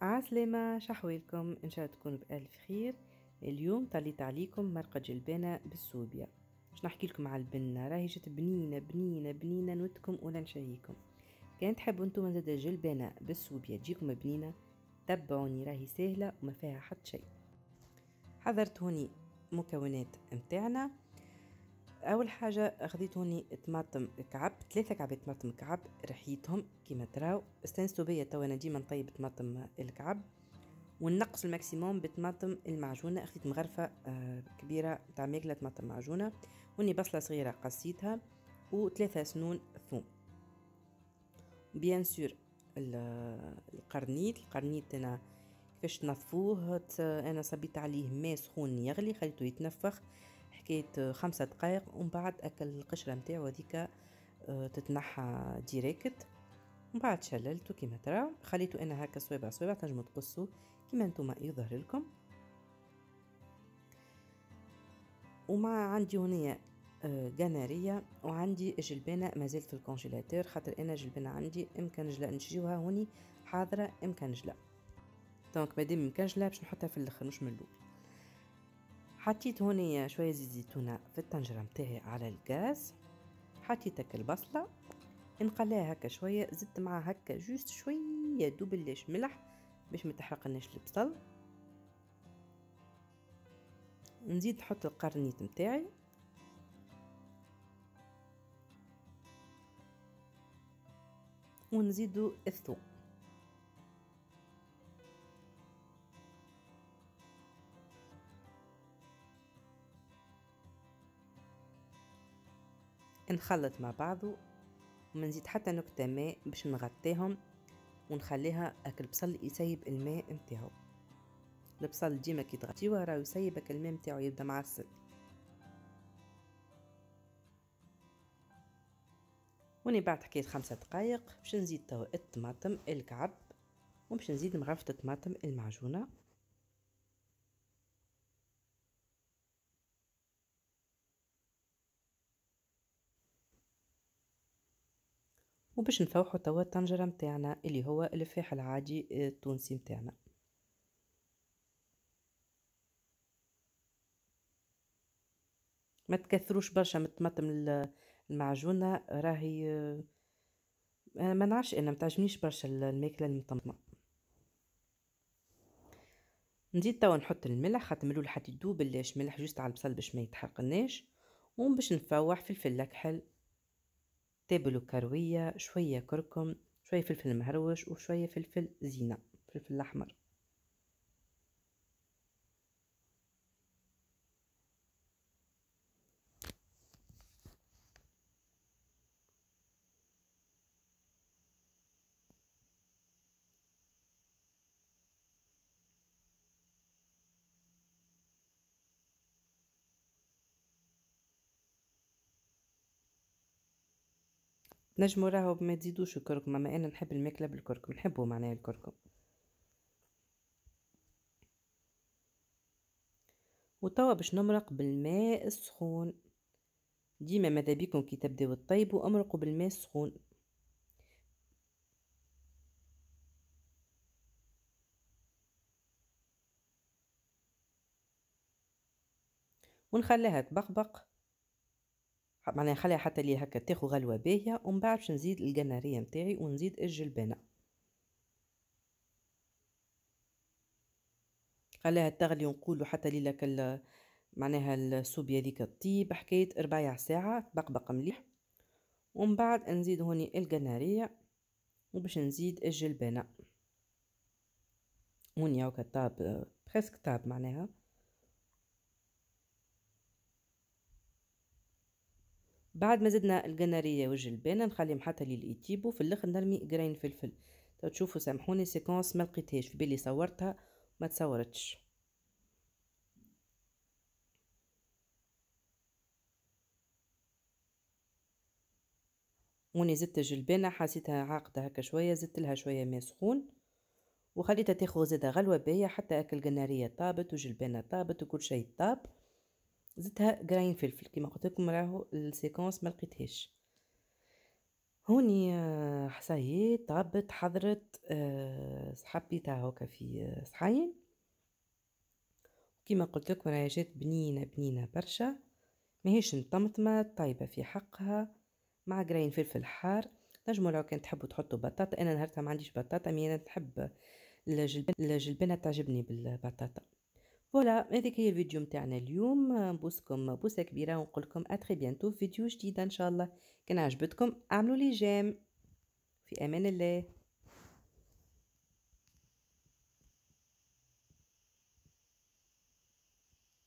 عسلامة، شحوالكم إن شاء الله تكونوا بألف خير. اليوم طليت عليكم مرقة جلبانة بالسوبيا. باش نحكي لكم على البنة، راهي جت بنينة بنينة بنينة نوتكم ولا نشهيكم. كان تحبوا انتم زاد جلبانة بالسوبيا تجيكم بنينة، تبعوني راهي سهلة وما فيها حتى شيء. حضرت هوني مكونات متاعنا. اول حاجه اخذت هوني طماطم كعب، 3 كعبات طماطم كعب، رحيتهم كيما تراو. استنستو بيا تو انا ديما نطيب طماطم الكعب ونقص الماكسيموم بطماطم المعجونه. اخذت مغرفه كبيره تاع ماكله طماطم معجونه، هوني بصله صغيره قصيتها، و3 سنون ثوم. بيان سور القرنيت انا كيفاش تنظفوه، انا صبيت عليه ماء سخون يغلي، خليته يتنفخ حكايه 5 دقائق، ومن بعد اكل القشره نتاعو هذيك تتنحى ديريكت. ومن بعد شللته كيما ترى، خليته انا هكا صوابع صوابع، تنجموا تقصوا كيما نتوما يظهر لكم. ومع عندي هنا جنارية، وعندي جلبانة مازال في الكونجيلاتور، خاطر انا جلبانة عندي امكنجلة نشريوها هوني حاضرة امكنجلة. دونك مادام مكنجلة باش نحطها في الاخر مش من الاول. حطيت هوني شوية زيت زيتونة في الطنجرة متاعي على الغاز، حطيت هكا البصلة نقليها هكا شوية، زدت معها هكا جوست شوية دوبلاش ملح باش ما تحرقناش البصل. نزيد نحط القرنيط متاعي، ونزيدو الثوم. نخلط مع بعضو، وما نزيد حتى نكتة ماء باش نغطيهم ونخليها هكا البصل يسيب الماء متاعو. البصل ديما كي تغطيوه راهو يسيب هكا الماء متاعو، يبدا معسل. وني بعد حكاية 5 دقائق باش نزيد توا الطماطم الكعب، وباش نزيد مغرفة الطماطم المعجونة. وباش نفوحو توا الطنجرة متاعنا اللي هو الفاح العادي التونسي متاعنا. ما تكثروش برشا من الطماطم المعجونة، راهي ما نعرفش انا متعجبنيش برشا الماكلة المطمطمة. نزيد توا نحط الملح، خاطر ملول حتى يدوب بلاش ملح جوست على البصل باش ما يتحرقناش. وباش نفوح فلفل اكحل، تابل وكروية، شوية كركم، شوية فلفل مهروش، وشوية فلفل زينة، فلفل احمر. نجمو راهو ما تزيدوش الكركم، اما انا نحب الماكلة بالكركم، نحبه معناها الكركم. وتوا باش نمرق بالماء السخون. ديما ماذا بيكم كي تبداو تطيبوا امرقوا بالماء السخون. ونخليها تبقبق، معناها نخليها حتى لي هكا تاخو غلوة باهية. ومن بعد باش نزيد القنارية متاعي ونزيد الجلبانة، خليها تغلي ونقولوا حتى لي لك معناها السوبيا ذيك الطيب حكاية 4 ساعة تبقبق مليح. ومن بعد نزيد هوني القنارية، وباش نزيد الجلبانة. هوني هاكا طاب بريسك طاب معناها. بعد ما زدنا القنارية والجلبانة نخليهم حتى لي يطيبوا، في الاخر نرمي قرين فلفل. تو تشوفوا سامحوني سيكونس ما لقيتهاش في بالي، صورتها ما تصورتش. وني زدت الجلبانة، حسيتها عاقدة هكا شوية، زدت لها شوية ماء سخون وخليتها تاخذ زادة غلوة باهية حتى اكل قنارية طابت وجلبانة طابت وكل شيء طاب. زدتها قراين فلفل كيما قلت لكم، راهو السيكونس ما لقيتهاش. هوني حصيت غبت حضرت حبيتها هكا في صحين. كيما قلت لكم راهي جات بنينة بنينة برشا، ماهيش مطمطمة طيبة في حقها، مع قراين فلفل حار. نجمو لو كان تحبوا تحطوا بطاطا، انا نهارتها ما عنديش بطاطا، مي انا نحب الجلبنة تعجبني بالبطاطا. فوالا هذيك هي الفيديو متاعنا اليوم. نبوسكم بوسة كبيرة ونقولكم اتري بيانتو في فيديو جديد ان شاء الله. كان عجبتكم اعملوا لي جيم. في امان الله.